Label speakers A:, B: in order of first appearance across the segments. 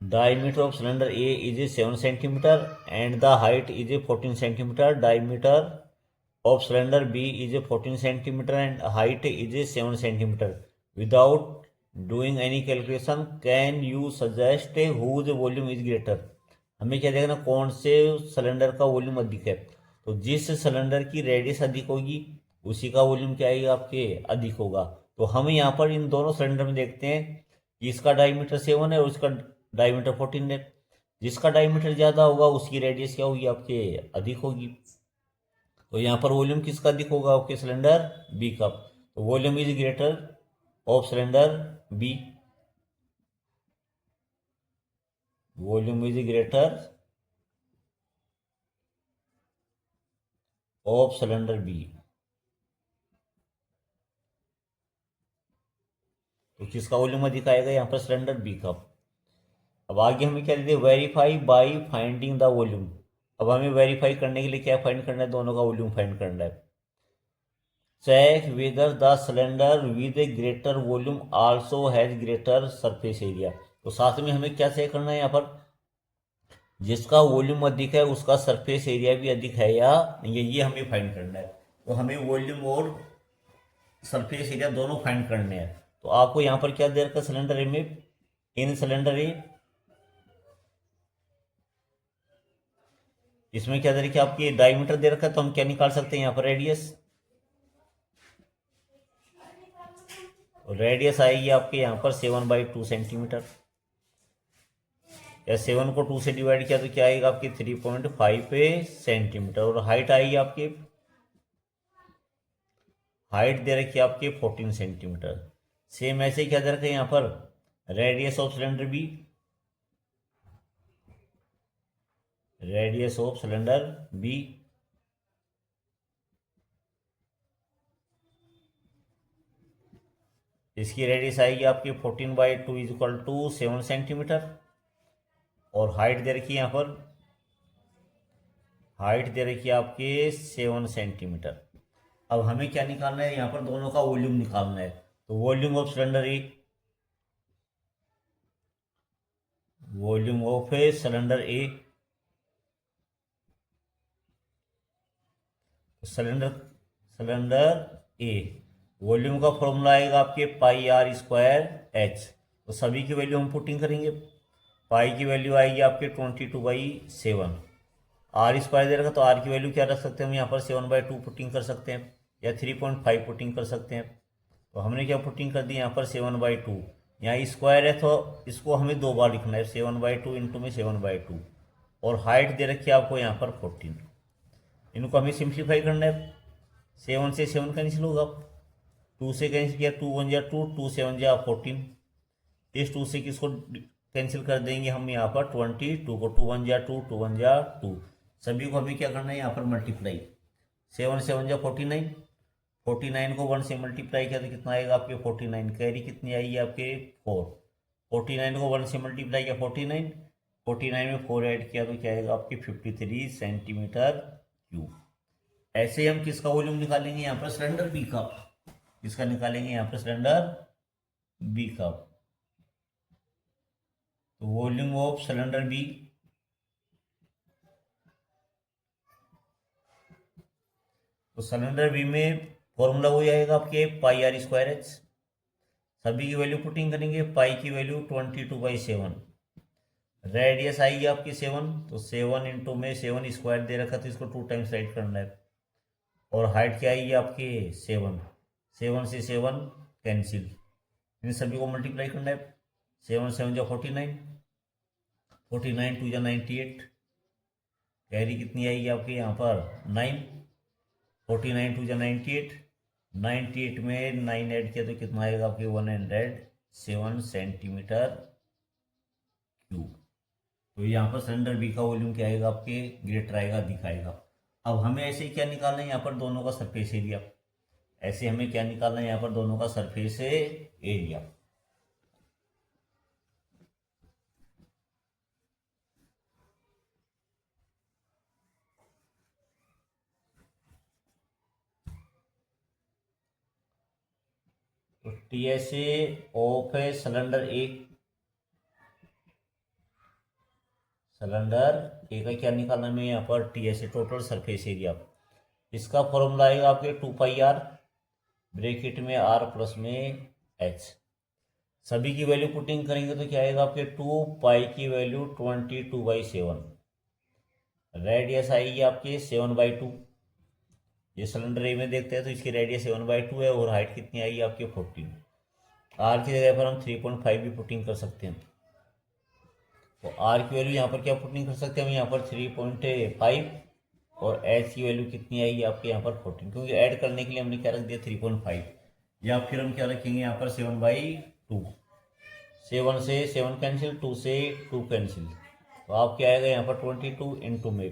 A: diameter of cylinder A is a 7 centimeter and the height is a 14 centimeter. Diameter of cylinder B is a 14 centimeter and height is a 7 centimeter. Without doing any calculation, can you suggest whose volume is greater? हमें क्या देखना, कौन से cylinder का volume अधिक है। तो जिस सिलेंडर की रेडियस अधिक होगी उसी का वॉल्यूम क्या आएगा, आपके अधिक होगा। तो हम यहाँ पर इन दोनों सिलेंडर में देखते हैं कि इसका डायमीटर 7 है और इसका डायमीटर 14 है। जिसका डायमीटर ज़्यादा होगा उसकी रेडियस क्या होगी, आपके अधिक होगी। तो यहाँ पर वॉल्यूम किसका अधिक होगा, आपके सिलेंडर बी का। तो volume is greater of cylinder B, volume is greater of cylinder B. तो किसका वॉल्यूम अधिक आएगा, यहाँ पर सिलेंडर बी का। अब आगे हमें क्या देते हैं, verify by finding the volume. अब हमें वेरीफाई करने के लिए क्या फाइंड करना है, दोनों का वॉल्यूम फाइंड करना है। Check whether the cylinder with a greater volume also has greater surface area. तो साथ में हमें क्या चेक करना है, यहाँ पर जिसका वॉल्यूम अधिक है उसका सरफेस एरिया भी अधिक है या नहीं है, ये हमें फाइंड करना है। तो हमें वॉल्यूम और सरफेस एरिया दोनों फाइंड करने हैं। तो आपको यहाँ पर क्या दे रखा है, सिलेंडर ए में, इन सिलेंडर ए, इसमें क्या दे रखा है, आपकी डायमीटर दे रखा है। तो हम क्या निकाल सकते हैं यहाँ पर, रेडियस। रेडियस आएगी आपके यहाँ पर 7/2 सेंटीमीटर, या 7 को 2 से डिवाइड किया तो क्या आएगा, आपकी 3.5 सेंटीमीटर। और हाइट आएगी आपकी, हाइट दे रखी है आपके 14 सेंटीमीटर। सेम ऐसे क्या दे रखा है यहाँ पर, radius of cylinder B, radius of cylinder B इसकी रेडियस आएगी आपकी 14/2 इज इक्वल टू 7 सेंटीमीटर। और हाइट दे रखी है यहाँ पर, हाइट दे रखी है आपके 7 सेंटीमीटर। अब हमें क्या निकालना है, यहाँ पर दोनों का वॉल्यूम निकालना है। तो volume of cylinder A, volume of cylinder A, cylinder cylinder A, volume का फॉर्मूला आएगा आपके πr²h। तो सभी की वैल्यू हम पुटिंग करेंगे। पाई की वैल्यू आएगी आपके 22/7। आर स्क्वायर दे रखा तो आर की वैल्यू क्या रख सकते हैं हम यहाँ पर, 7/2 पुटिंग कर सकते हैं या 3.5 पुटिंग कर सकते हैं। तो हमने क्या पुटिंग कर दी यहाँ पर, 7/2। यहाँ स्क्वायर है तो इसको हमें दो बार लिखना है, 7/2 इंटू में 7/2। और हाइट दे रखी है आपको यहाँ पर 14। इनको हमें सिंप्लीफाई करना है। 7 से 7 कैंसिल होगा, 2 से कैंसिल किया, 2 1 जा 2, 2 7 जा 14। इस 2 से किसको कैंसिल कर देंगे हम यहाँ पर, 22 को, 2 1 जा 2, 2 1 जा 2। सभी को अभी क्या करना है, यहाँ पर मल्टीप्लाई। 7 7 जा 49, 49 को 1 से मल्टीप्लाई किया तो कितना आएगा आपके 49। कैरी कितनी आएगी आपके 4। 49 को 1 से मल्टीप्लाई किया 49, 49 में 4 ऐड किया तो क्या आएगा आपके 53 सेंटीमीटर क्यूब। ऐसे हम किसका वॉल्यूम निकालेंगे यहाँ पर, सिलेंडर बी का। किसका निकालेंगे यहाँ पर, सिलेंडर बी का। तो वॉल्यूम ऑफ सिलेंडर बी, तो सिलेंडर बी में फॉर्मूला वही आएगा आपके πr²h। सभी की वैल्यू पुटिंग करेंगे। पाई की वैल्यू 22/7, रेडियस आएगी आपकी 7, तो 7 इंटू में 7 स्क्वायर दे रखा तो इसको 2 टाइम्स राइट करना है। और हाइट क्या आएगी आपकी 7, 7 से 7 कैंसिल, इन सभी को मल्टीप्लाई करना है। 7 7 जा 49, 49 2 जा 98, कैरी कितनी आएगी आपके यहाँ पर 9, 49 2 जा 98, 98 में 9 ऐड किया तो कितना आएगा आपके 107 सेंटीमीटर क्यूब। तो यहाँ पर सिलेंडर बी का वॉल्यूम क्या आएगा आपके, ग्रेटर आएगा, दिखाएगा। अब हमें ऐसे क्या निकालना है यहाँ पर, दोनों का सरफेस एरिया। ऐसे हमें क्या निकालना है यहाँ पर, दोनों का सरफेस एरिया। तो TSA of cylinder A, cylinder A का क्या निकालना है यहाँ पर, टी ऐसे टोटल सरफेस एरिया। इसका फॉर्मूला आएगा आपके 2 पाई आर, ब्रैकेट में आर प्लस में एच। सभी की वैल्यू पुटिंग करेंगे तो क्या आएगा आपके 2 पाई की वैल्यू 22/7, रेडियस आएगी आपके 7/2। ये सिलेंडर ए में देखते हैं तो इसकी रेडियस 7/2 है और हाइट कितनी आएगी आपके 14। आर की जगह पर हम 3.5 भी पुटिंग कर सकते हैं। तो आर की वैल्यू यहाँ पर क्या पुटिंग कर सकते हैं हम, यहाँ पर 3.5 और एच की वैल्यू कितनी आएगी आपके यहाँ पर 14, क्योंकि ऐड करने के लिए हमने क्या रख दिया 3.5, या फिर हम क्या रखेंगे यहाँ पर 7/2। 7 से 7 कैंसिल, 2 से 2 कैंसिल, तो आप क्या आएगा यहाँ पर 22 इंटू में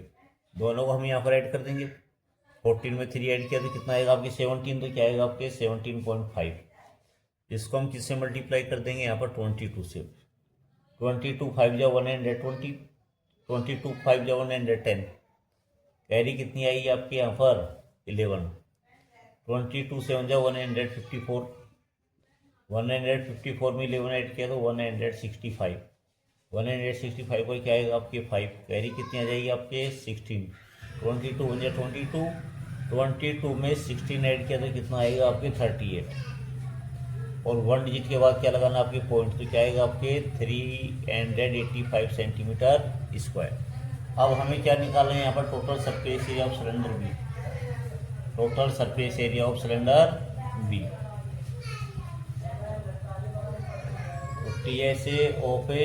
A: दोनों को हम यहाँ पर ऐड कर देंगे। 14 में 3 ऐड किया तो कितना आएगा आपके 17, तो क्या आएगा आपके 17.5। इसको हम किससे मल्टीप्लाई कर देंगे यहाँ पर 22 से। 22 5 जा 120, 22 5 जा 110, कैरी कितनी आएगी आपके यहाँ पर 11। 22 7 जा 154, 154 में 11 ऐड किया तो 165, 165 को क्या आएगा आपके 5, कैरी कितनी आ जाएगी आपके 16। 22 1 जा 22, 22 में 16 ऐड किया तो कितना आएगा आपके 38, और 1 डिजिट के बाद क्या लगाना आपके पॉइंट, तो क्या आएगा आपके 385 सेंटीमीटर स्क्वायर। अब हमें क्या निकालना है यहाँ पर, total surface area of cylinder B, total surface area of cylinder B. T ऐसे ओ पे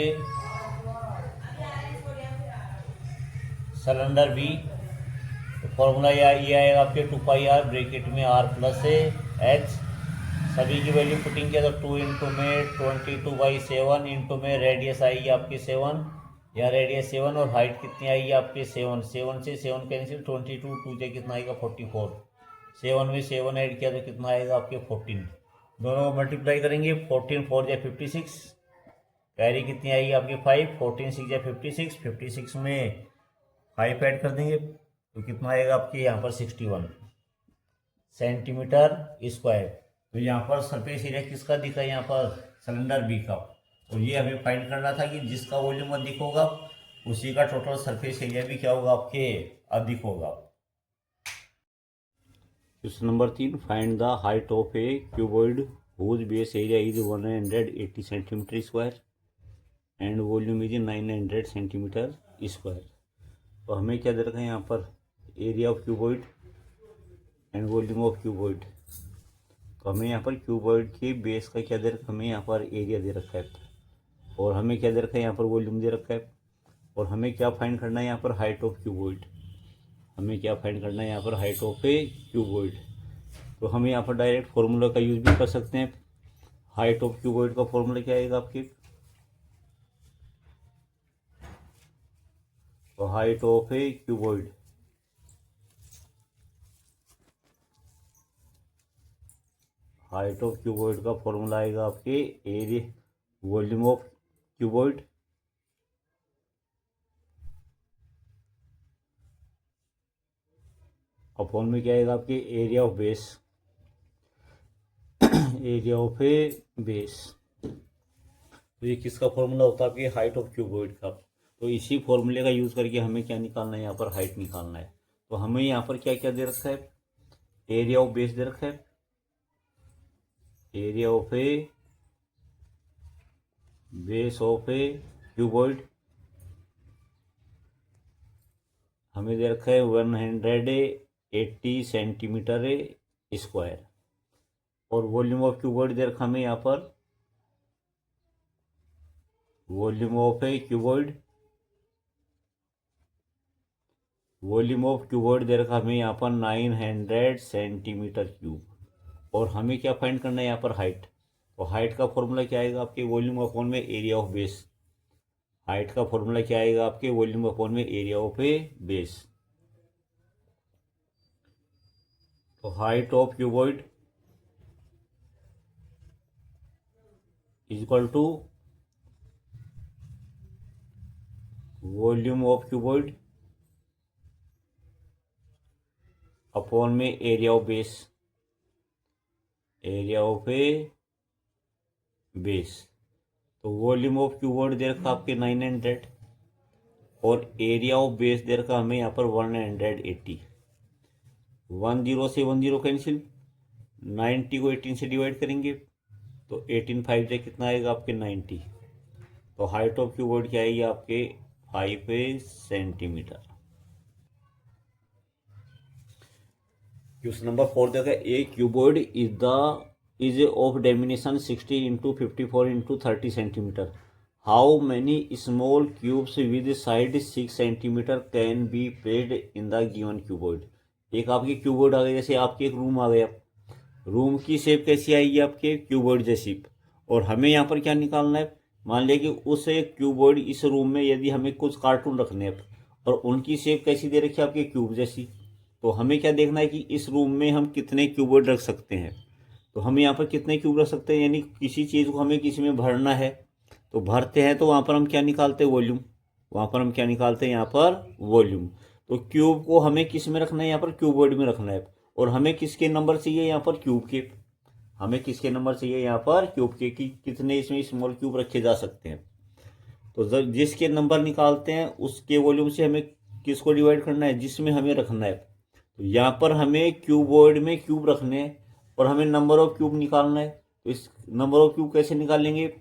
A: सिलेंडर बी, फॉर्मूला ये आएगा आपके 2 पाई आर, ब्रैकेट में आर प्लस एच। सभी की वैल्यू पुटिंग किया तो 2 इंटू में 22/7 इंटू में रेडियस आएगी आपकी 7, या रेडियस 7 और हाइट कितनी आएगी आपके 7, 7 से 7 कैंसिल, 22 2 से कितना आएगा 44, 7 में 7 ऐड किया तो कितना आएगा आपके 14, दोनों को मल्टीप्लाई करेंगे। 14 4 जा 56, कैरी कितनी आएगी आपकी 5, 14 6 जा 56, 56 में 5 ऐड कर देंगे तो कितना आएगा आपके यहाँ पर 61 सेंटीमीटर स्क्वायर। तो यहाँ पर सरफेस एरिया किसका दिखा है, यहाँ पर सिलेंडर बी का, और ये हमें फाइंड करना था कि जिसका वॉल्यूम अधिक होगा उसी का टोटल सरफेस एरिया भी क्या होगा आपके अधिक होगा। Question number 3, find the height of a cuboid whose base area is 180 centimetre square and volume is 900 centimetre square. तो हमें क्या दे रखा है यहाँ पर, area of cuboid and volume of cuboid. तो हमें यहाँ पर क्यूबॉइड के बेस का क्या दे रखा है, हमें यहाँ पर एरिया दे रखा है, और हमें क्या दे रखा है यहाँ पर वॉल्यूम दे रखा है, और हमें क्या फाइंड करना है यहाँ पर हाइट ऑफ क्यूबॉइड। हमें क्या फाइंड करना है यहाँ पर हाइट ऑफ ए क्यूबॉइड। तो हम यहाँ पर डायरेक्ट फार्मूला का यूज भी कर सकते हैं। हाइट ऑफ क्यूबॉइड का फॉर्मूला क्या आएगा आपके, तो height of a cuboid, height of cuboid का फॉर्मूला आएगा आपके area volume of cuboid upon में क्या आएगा आपके area of base, area of a base. तो ये किसका फॉर्मूला होता है आपके हाइट ऑफ क्यूबॉइड का। तो इसी फॉर्मूले का यूज़ करके हमें क्या निकालना है, यहाँ पर हाइट निकालना है। तो हमें यहाँ पर क्या क्या दे रखा है, एरिया ऑफ बेस दे रखा है, area of a base of a cuboid हमें दे रखा है 180 सेंटीमीटर स्क्वायर, और वॉल्यूम ऑफ क्यूबॉइड दे रखा हमें यहाँ पर volume of a cuboid, volume of cuboid दे रखा हमें यहाँ पर 900 सेंटीमीटर क्यूब, और हमें क्या फाइंड करना है यहाँ पर हाइट। तो हाइट का फॉर्मूला क्या आएगा आपके वॉल्यूम अपॉन में एरिया ऑफ बेस, हाइट का फॉर्मूला क्या आएगा आपके वॉल्यूम अपॉन में एरिया ऑफ ए बेस। तो height of cuboid is equal to volume of cuboid upon में area of base, area of a base. तो वॉल्यूम ऑफ क्यूबॉइड दे रखा आपके 900, और एरिया ऑफ बेस दे रखा हमें यहाँ पर 180। 10 से 10 कैंसिल, 90 को 18 से डिवाइड करेंगे तो 18 5 से कितना आएगा आपके 90। तो हाइट ऑफ क्यूबॉइड क्या आएगी आपके 5 सेंटीमीटर। क्वेश्चन नंबर 4 देखा, a cuboid is of dimension 60 into 54 into 30 centimetre. How many small cubes with side 6 centimetre can be placed in the given cuboid. एक आपकी क्यूबॉइड आ गई, जैसे आपके एक रूम आ गया, रूम की शेप कैसी आएगी आपके क्यूबॉइड जैसी, और हमें यहाँ पर क्या निकालना है, मान लिया कि उस क्यूबॉइड इस रूम में यदि हमें कुछ कार्टून रखने हैं और उनकी शेप कैसी दे रखी है आपके क्यूब जैसी, तो हमें क्या देखना है कि इस रूम में हम कितने क्यूबॉइड रख सकते हैं। तो हम यहाँ पर कितने क्यूब रख सकते हैं, यानी किसी चीज़ को हमें किसी में भरना है तो भरते हैं, तो वहाँ पर हम क्या निकालते हैं, वॉल्यूम। वहाँ पर हम क्या निकालते हैं, यहाँ पर वॉल्यूम। तो क्यूब को हमें किस में रखना है, यहाँ पर क्यूबॉइड में रखना है, और हमें किसके नंबर चाहिए, यहाँ पर क्यूब के। हमें किसके नंबर चाहिए, यहाँ पर क्यूब के, कि कितने इसमें स्मॉल क्यूब रखे जा सकते हैं। तो जिसके नंबर निकालते हैं उसके वॉल्यूम से हमें किसको डिवाइड करना है, जिसमें हमें रखना है। तो यहाँ पर हमें क्यूबॉइड में क्यूब रखने हैं और हमें नंबर ऑफ क्यूब निकालना है। तो इस नंबर ऑफ क्यूब कैसे निकालेंगे,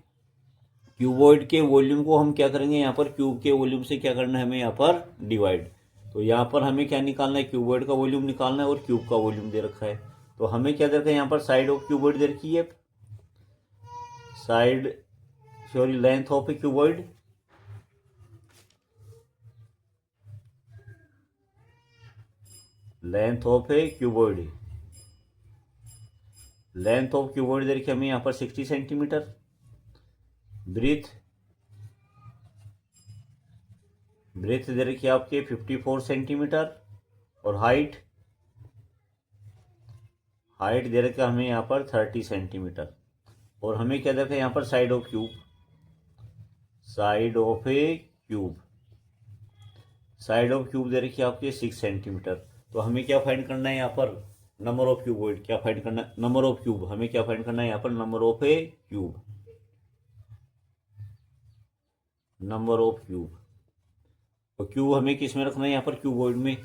A: क्यूबॉइड के वॉल्यूम को हम क्या करेंगे, यहाँ पर क्यूब के वॉल्यूम से क्या करना है हमें, यहाँ पर डिवाइड। तो यहाँ पर हमें क्या निकालना है, क्यूबॉइड का वॉल्यूम निकालना है और क्यूब का वॉल्यूम दे रखा है। तो हमें क्या दे रखा है, यहाँ पर साइड ऑफ क्यूबॉइड दे रखी है, length of a cuboid, length of a cuboid, length of cuboid दे रखी है हमें यहाँ पर 60 सेंटीमीटर। ब्रीथ दे रखी है आपके 54 सेंटीमीटर। और हाइट दे रखी है हमें यहाँ पर 30 सेंटीमीटर। और हमें क्या दे रखा है यहाँ पर side of cube, side of a cube, side of cube दे रखी है आपके 6 सेंटीमीटर। तो हमें क्या फाइंड करना है, यहाँ पर नंबर ऑफ क्यूबॉइड, क्या फाइंड करना है, नंबर ऑफ क्यूब। हमें क्या फाइंड करना है यहाँ पर, number of a cube, number of cube. और क्यूब हमें किस में रखना है, यहाँ पर क्यूबॉइड में।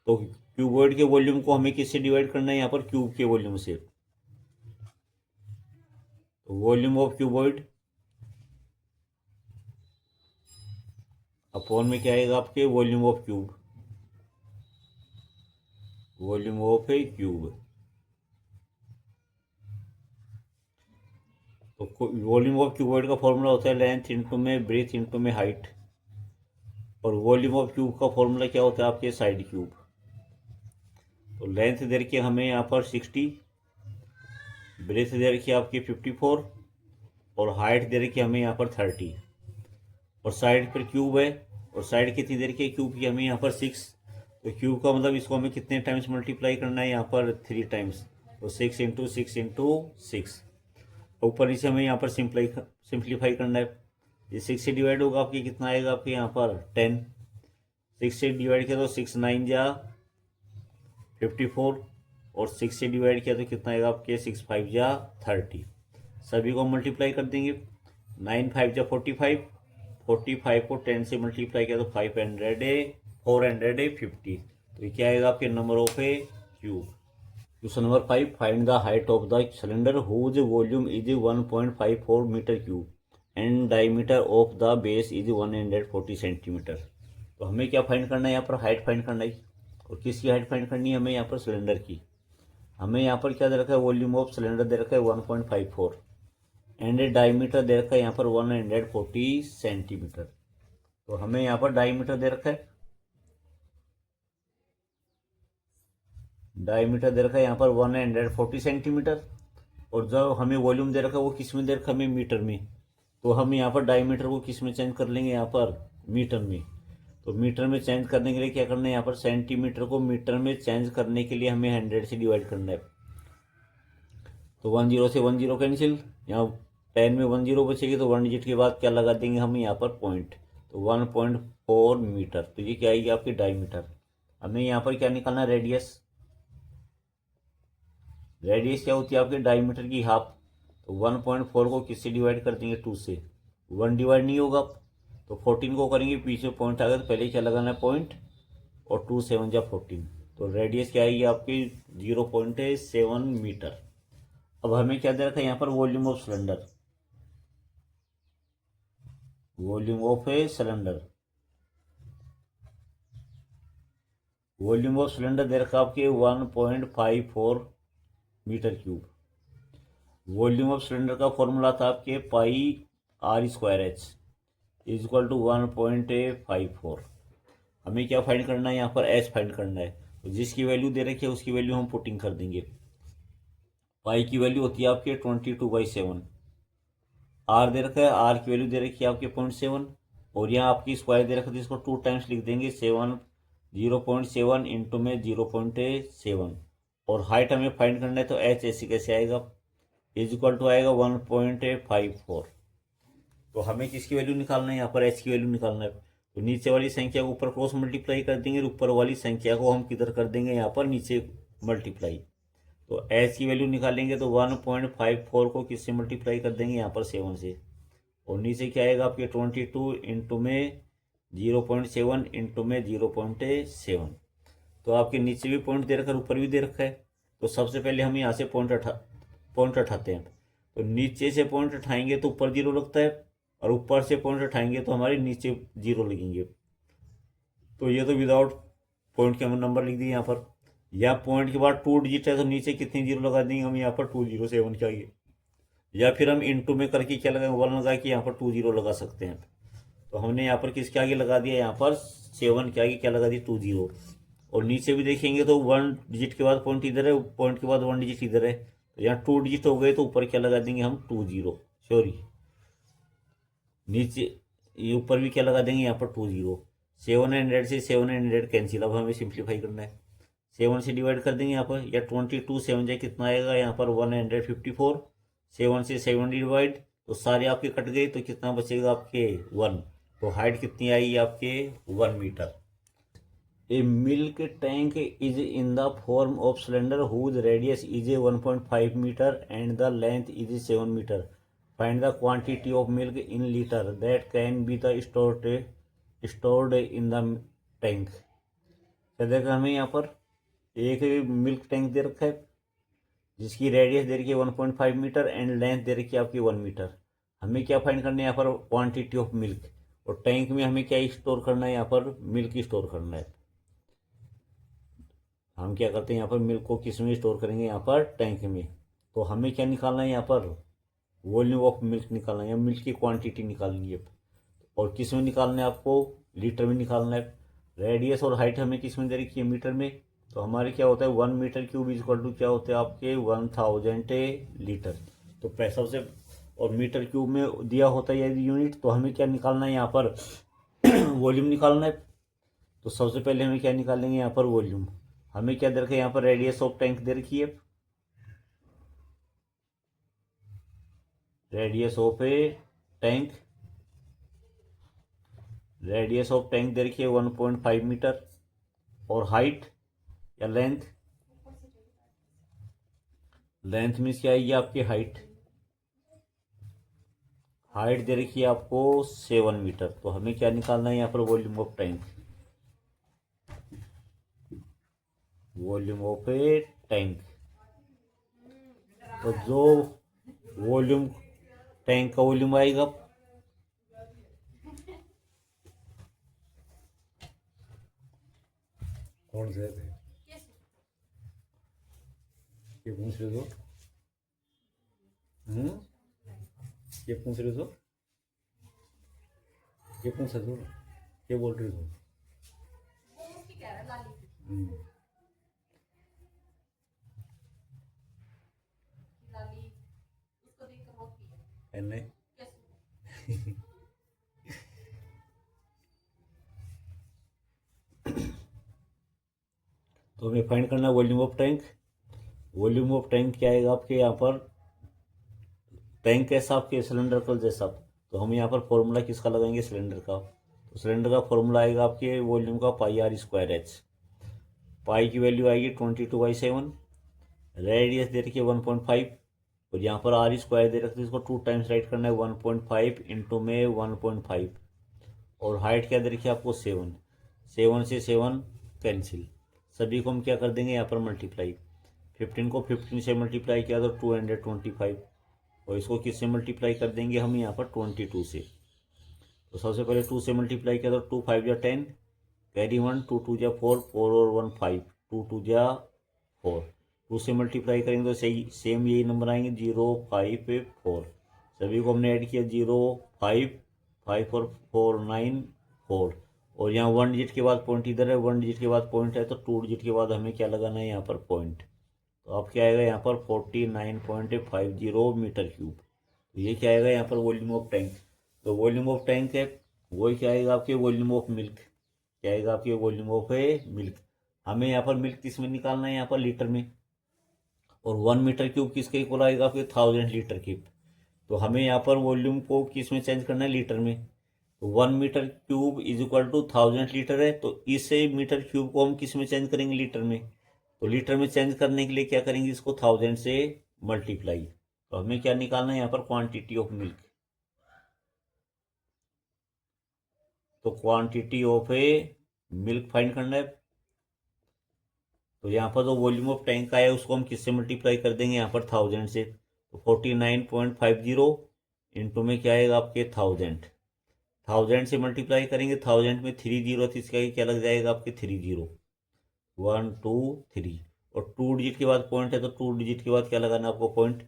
A: तो क्यूबॉइड के वॉल्यूम को हमें किससे डिवाइड करना है, यहाँ पर क्यूब के वॉल्यूम से। तो वॉल्यूम ऑफ क्यूबॉइड अपॉन में क्या आएगा आपके, volume of cube, volume of a cube. तो वॉल्यूम ऑफ क्यूबॉइड का फॉर्मूला होता है लेंथ इंटू में ब्रेथ इंटू में हाइट, और वॉल्यूम ऑफ क्यूब का फॉर्मूला क्या होता है आपके, साइड क्यूब। तो लेंथ दे रखी है हमें यहाँ पर 60, ब्रेथ दे रखी है आपकी 54, और हाइट दे रखी है हमें यहाँ पर 30, और साइड पर क्यूब है, और साइड कितनी दे रखी है क्यूब की, हमें यहाँ पर 6। तो क्यूब का मतलब इसको हमें कितने टाइम्स मल्टीप्लाई करना है, यहाँ पर 3 टाइम्स। तो 6 इंटू 6 इंटू 6। ऊपर नीचे हमें यहाँ पर सिंप्लीफाई करना है। ये 6 से डिवाइड होगा आपके, कितना आएगा आपके यहाँ पर 10। 6 से डिवाइड किया तो 6 9 जा 54, और 6 से डिवाइड किया तो कितना आएगा आपके 6 5 जा 30। सभी को मल्टीप्लाई कर देंगे, 9 5 जा 45, 45 को 10 से मल्टीप्लाई किया तो 450। तो ये क्या आएगा आपके, number of a cube. Question number 5, find the height of the cylinder whose volume is 1.54 metre cube and diameter of the base is 140 centimetre. तो हमें क्या फाइंड करना है, यहाँ पर हाइट फाइंड करना है। और किसकी हाइट फाइंड करनी है हमें, यहाँ पर सिलेंडर की। हमें यहाँ पर क्या दे रखा है, वॉल्यूम ऑफ सिलेंडर दे रखा है 1.54 एंड डायमीटर दे रखा है यहाँ पर 140 सेंटीमीटर। तो हमें यहाँ पर डायमीटर दे रखा है, डायमीटर दे रखा है यहाँ पर 140 सेंटीमीटर। और जो हमें वॉल्यूम दे रखा है वो किस में दे रखा है, हमें मीटर में। तो हम यहाँ पर डायमीटर को किस में चेंज कर लेंगे, यहाँ पर मीटर में। तो मीटर में चेंज करने के लिए क्या करना है, यहाँ पर सेंटीमीटर को मीटर में चेंज करने के लिए हमें 100 से डिवाइड करना है। तो 10 से 10 कैंसिल, यहाँ 10 में 10 बचेगी, तो 1 डिजिट के बाद क्या लगा देंगे हम यहाँ पर पॉइंट। तो 1.4 मीटर। तो ये क्या आएगी आपकी डायमीटर। हमें यहाँ पर क्या निकालना है, रेडियस। रेडियस क्या होती है आपके, डायमीटर की हाफ। तो 1.4 को किससे डिवाइड कर देंगे, 2 से। 1 डिवाइड नहीं होगा, तो 14 को करेंगे, पीछे पॉइंट आ गया तो पहले क्या लगाना है पॉइंट, और 2 7 जा 14, तो रेडियस क्या आएगी आपकी 0.7 मीटर। अब हमें क्या दे रखा है यहाँ पर, volume of cylinder, volume of a cylinder, volume of cylinder दे रखा आपके 1.54 metre cube. Volume of cylinder का फॉर्मूला था आपके pi r square h is equal to 1.54। हमें क्या फाइंड करना है यहाँ पर, एच फाइंड करना है। तो जिसकी वैल्यू दे रखी है उसकी वैल्यू हम पुटिंग कर देंगे। पाई की वैल्यू होती है आपके 22/7, आर दे रखा है, आर की वैल्यू दे रखी है आपके 0.7, और यहाँ आपकी स्क्वायर दे रखा है, इसको 2 टाइम्स लिख देंगे, 0.7 इंटू में 0.7, और हाइट हमें फाइंड करना है, तो एच ऐसे कैसे आएगा, इज इक्वल टू आएगा 1.54। तो हमें किसकी वैल्यू निकालना है यहाँ पर, एच की वैल्यू निकालना है। तो नीचे वाली संख्या को ऊपर क्रॉस मल्टीप्लाई कर देंगे, ऊपर वाली संख्या को हम किधर कर देंगे, यहाँ पर नीचे मल्टीप्लाई। तो एच की वैल्यू निकालेंगे तो 1.54 को किससे मल्टीप्लाई कर देंगे, यहाँ पर 7 से, और नीचे क्या आएगा आपके 22 इंटू में 0.7 इंटू में 0.7। तो आपके नीचे भी पॉइंट दे रखा है, ऊपर भी दे रखा है। तो सबसे पहले हम यहाँ से पॉइंट उठाते हैं। तो नीचे से पॉइंट उठाएंगे तो ऊपर 0 लगता है, और ऊपर से पॉइंट उठाएंगे तो हमारे नीचे 0 लगेंगे। तो ये तो विदाउट पॉइंट के हम नंबर लिख दिए यहाँ पर। या पॉइंट के बाद 2 डिजिट है तो नीचे कितनी 0 लगा देंगे हम, यहाँ पर 207 के आगे, या फिर हम इंटू में करके क्या लगाएंगे, 1 लगा के यहाँ पर 20 लगा सकते हैं। तो हमने यहाँ पर किसके आगे लगा दिया, यहाँ पर 7 के आगे क्या लगा दिया, 20। और नीचे भी देखेंगे तो 1 डिजिट के बाद पॉइंट इधर है, पॉइंट के बाद 1 डिजिट इधर है, तो यहाँ 2 डिजिट हो गए, तो ऊपर क्या लगा देंगे हम 20, सॉरी नीचे ये ऊपर भी क्या लगा देंगे, यहाँ पर 20। 700 से 700 कैंसिल, अब हमें सिंप्लीफाई करना है, 7 से डिवाइड कर देंगे यहाँ पर, या 22 7 जाए कितना आएगा यहाँ पर 154, 7 से 7 डिवाइड, तो सारे आपके कट गए, तो कितना बचेगा आपके 1। तो हाइट कितनी आई आपके 1 metre. A milk tank is in the form of cylinder whose radius is a 1.5 metre and the length is 7 metre. Find the quantity of milk in litre that can be the stored in the tank. क्या देखा हमें यहाँ पर, एक milk tank दे रखा है जिसकी radius दे रखी है 1.5 मीटर एंड लेंथ दे रखी है आपकी 1 मीटर। हमें क्या फाइंड करना है यहाँ पर, क्वांटिटी ऑफ मिल्क, और टैंक में हमें क्या स्टोर करना है, यहाँ पर मिल्क स्टोर करना है। हम क्या करते हैं यहाँ पर, मिल्क को किस में स्टोर करेंगे, यहाँ पर टैंक में। तो हमें क्या निकालना है यहाँ पर, वॉल्यूम ऑफ मिल्क निकालना है, या मिल्क की क्वांटिटी निकालनी है। और किस में निकालना है आपको, लीटर में निकालना है। रेडियस और हाइट हमें किस में दे रखी है, मीटर में। तो हमारे क्या होता है 1 metre cube is equal to क्या होते हैं आपके 1000 लीटर। तो पैसा से, और मीटर क्यूब में दिया होता है यदि यूनिट, तो हमें क्या निकालना है यहाँ पर वॉल्यूम निकालना है। तो सबसे पहले हमें क्या निकालेंगे यहाँ पर, वॉल्यूम। हमें क्या दे रखा है यहाँ पर, रेडियस ऑफ टैंक दे रखी है, radius of a tank, radius of tank दे रखी है 1.5 मीटर, और हाइट या लेंथ, लेंथ मीन्स क्या आएगी आपकी हाइट, हाइट दे रखी है आपको 7 मीटर। तो हमें क्या निकालना है यहाँ पर, volume of tank, volume of a tank. तो जो वॉल्यूम टैंक का वॉल्यूम आएगा, कौन से थे ये पूछ रहे हो, ये पूछ रहे हो, ये पूछ रहे हो, ये बोल रहे हो। नहीं तो हमें फाइंड करना है volume of tank. Volume of tank क्या आएगा आपके यहाँ पर, टैंक कैसा आपके सिलेंडर का जैसा। तो हम यहाँ पर फॉर्मूला किसका लगाएंगे, सिलेंडर का। तो सिलेंडर का फॉर्मूला आएगा आपके वॉल्यूम का पाई आर स्क्वायर एच। पाई की वैल्यू आएगी 22/7, रेडियस दे रखी है 1.5, और यहाँ पर आर स्क्वायर दे रखते हैं, इसको 2 टाइम्स राइट करना है, 1.5 इंटू में 1.5, और हाइट क्या दे रखी है आपको 7, 7 से 7 कैंसिल, सभी को हम क्या कर देंगे यहाँ पर मल्टीप्लाई, 15 को 15 से मल्टीप्लाई किया तो 225, और इसको किससे मल्टीप्लाई कर देंगे हम यहाँ पर 22 से। तो सबसे पहले 2 से मल्टीप्लाई किया तो 2 5 या 10, कैरी 1, 2 2 जा 4, 4 और 1 5, 2 2 जा 4, 2 से मल्टीप्लाई करेंगे तो सही सेम यही नंबर आएंगे 0 5 4, सभी को हमने ऐड किया 0 5 5 और 4 9 4, और यहाँ 1 डिजिट के बाद पॉइंट इधर है, 1 डिजिट के बाद पॉइंट है तो 2 डिजिट के बाद हमें क्या लगाना है यहाँ पर पॉइंट। तो अब क्या आएगा यहाँ पर 49.50 मीटर क्यूब। तो ये क्या आएगा यहाँ पर वॉल्यूम ऑफ टैंक। तो वॉल्यूम ऑफ टैंक है वही क्या आएगा आपके वॉल्यूम ऑफ मिल्क, क्या आएगा आपके वॉल्यूम ऑफ मिल्क। हमें यहाँ पर मिल्क किस में निकालना है यहाँ पर लीटर में, और 1 मीटर क्यूब किसके इक्वल आएगा आपके 1000 लीटर क्यूब। तो हमें यहाँ पर वॉल्यूम को किस में चेंज करना है लीटर में। तो 1 metre cube is equal to 1000 litre है, तो इसे मीटर क्यूब को हम किस में चेंज करेंगे लीटर में। तो लीटर में चेंज करने के लिए क्या करेंगे इसको 1000 से मल्टीप्लाई। तो हमें क्या निकालना है यहाँ पर क्वांटिटी ऑफ मिल्क। तो क्वांटिटी ऑफ मिल्क फाइंड करना है। तो यहाँ पर जो वॉल्यूम ऑफ टैंक का है उसको हम किससे मल्टीप्लाई कर देंगे यहाँ पर 1000 से। तो 49.50 इंटू में क्या आएगा आपके 1000 से मल्टीप्लाई करेंगे, 1000 में 3 जीरो तो इसका क्या लग जाएगा आपके 3 0 1 2 3, और 2 डिजिट के बाद पॉइंट है तो 2 डिजिट के बाद क्या लगाना आपको पॉइंट,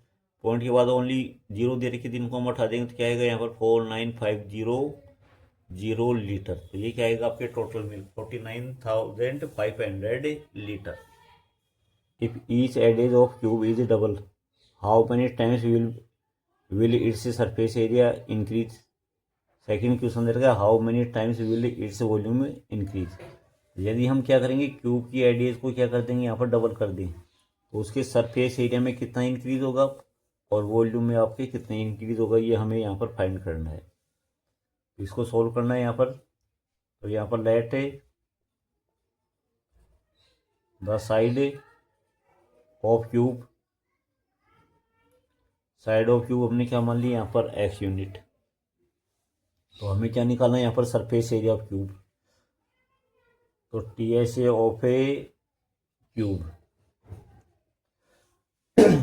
A: पॉइंट के बाद ओनली जीरो दे रखी दिन को हम उठा देंगे तो क्या आएगा यहाँ पर 4950 लीटर। तो ये क्या आएगा आपके total milk 49,500 litre. If each edges of cube is double how many times will its surface area increase. Second question दे रखा है how many times will its volume increase. यदि हम क्या करेंगे क्यूब की एडियस को क्या कर देंगे यहाँ पर डबल कर दें तो उसके सरफेस एरिया में कितना इंक्रीज होगा और वॉल्यूम में आपके कितना इंक्रीज होगा, ये हमें यहाँ पर फाइंड करना है। इसको सोल्व करना है यहाँ पर। तो यहाँ पर लेट है the side of cube, side of cube हमने क्या मान लिया यहाँ पर x यूनिट। तो हमें क्या निकालना है यहाँ पर सरफेस एरिया ऑफ क्यूब। तो TSA of a cube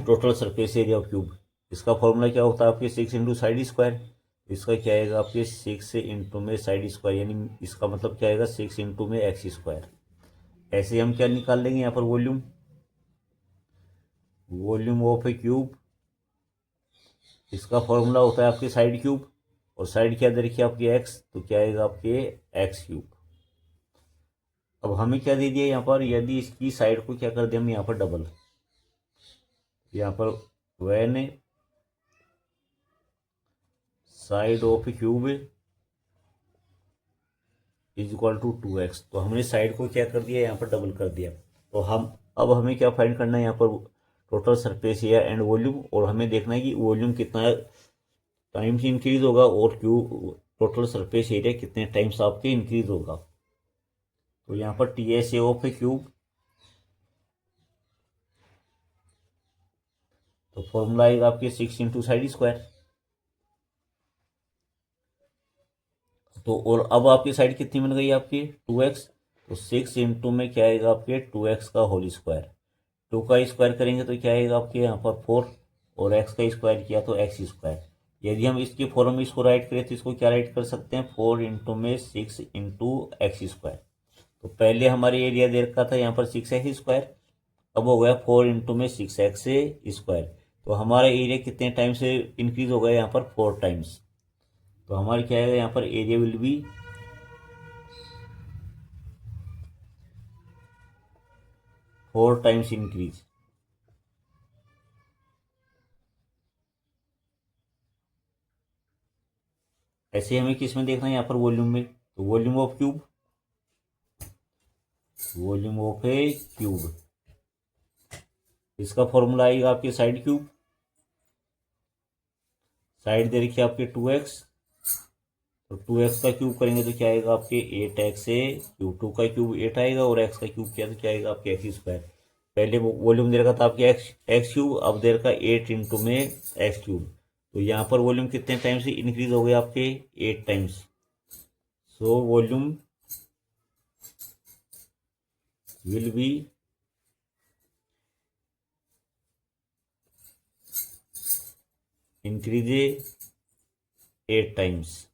A: total surface area of cube, इसका फॉर्मूला क्या होता है आपके 6 इंटू साइड स्क्वायर। इसका क्या आएगा आपके 6 इंटू में साइड स्क्वायर, यानी इसका मतलब क्या आएगा 6 इंटू में एक्स स्क्वायर। ऐसे हम क्या निकाल लेंगे यहाँ पर volume, volume of a cube, इसका फॉर्मूला होता है आपके साइड क्यूब, और साइड क्या दे रखी है आपकी एक्स, तो क्या आएगा आपके एक्स क्यूब। अब हमें क्या दे दिया यहाँ पर, यदि इसकी साइड को क्या कर दें हम यहाँ पर डबल, यहाँ पर when side of cube is equal to 2x, तो हमने साइड को क्या कर दिया यहाँ पर डबल कर दिया। तो हम अब हमें क्या फाइंड करना है यहाँ पर total surface area and volume, और हमें देखना है कि वॉल्यूम कितना टाइम्स इंक्रीज होगा और क्यूब टोटल सरफेस एरिया कितने टाइम्स आपके इंक्रीज होगा। तो यहाँ पर TSA ऑफ ए क्यूब, तो फॉर्मूला आएगा आपके 6 इंटू साइड स्क्वायर। तो और अब आपकी साइड कितनी बन गई आपकी 2x, तो 6 इंटू में क्या आएगा आपके 2x का होल स्क्वायर। 2 का स्क्वायर करेंगे तो क्या आएगा आपके यहाँ पर 4, और x का स्क्वायर किया तो x स्क्वायर। यदि हम इसकी फॉर्म इसको राइट करें तो इसको क्या राइट कर सकते हैं 4 इंटू में 6 इंटू एक्स स्क्वायर। तो पहले हमारे एरिया दे रखा था यहाँ पर 6x स्क्वायर, अब हो गया 4 इंटू में 6x स्क्वायर। तो हमारा एरिया कितने टाइम से इंक्रीज हो गया यहाँ पर 4 टाइम्स। तो हमारे क्या आएगा यहाँ पर area will be 4 times increase. ऐसे हमें किस में देखना है यहाँ पर वॉल्यूम में, तो volume of cube, volume of a cube, इसका फॉर्मूला आएगा आपके साइड क्यूब, साइड दे रखिए आपके 2x, तो 2x का क्यूब करेंगे तो क्या आएगा आपके 8x क्यूब, 2 का क्यूब 8 आएगा और x का क्यूब क्या तो क्या आएगा आपके एक्स स्क्वायर। पहले वॉल्यूम दे रखा था आपके एक्स क्यूब, अब दे रखा 8 इंटू में एक्स क्यूब। तो यहाँ पर वॉल्यूम कितने टाइम से इंक्रीज हो गया आपके 8 times. So volume will be increase 8 times.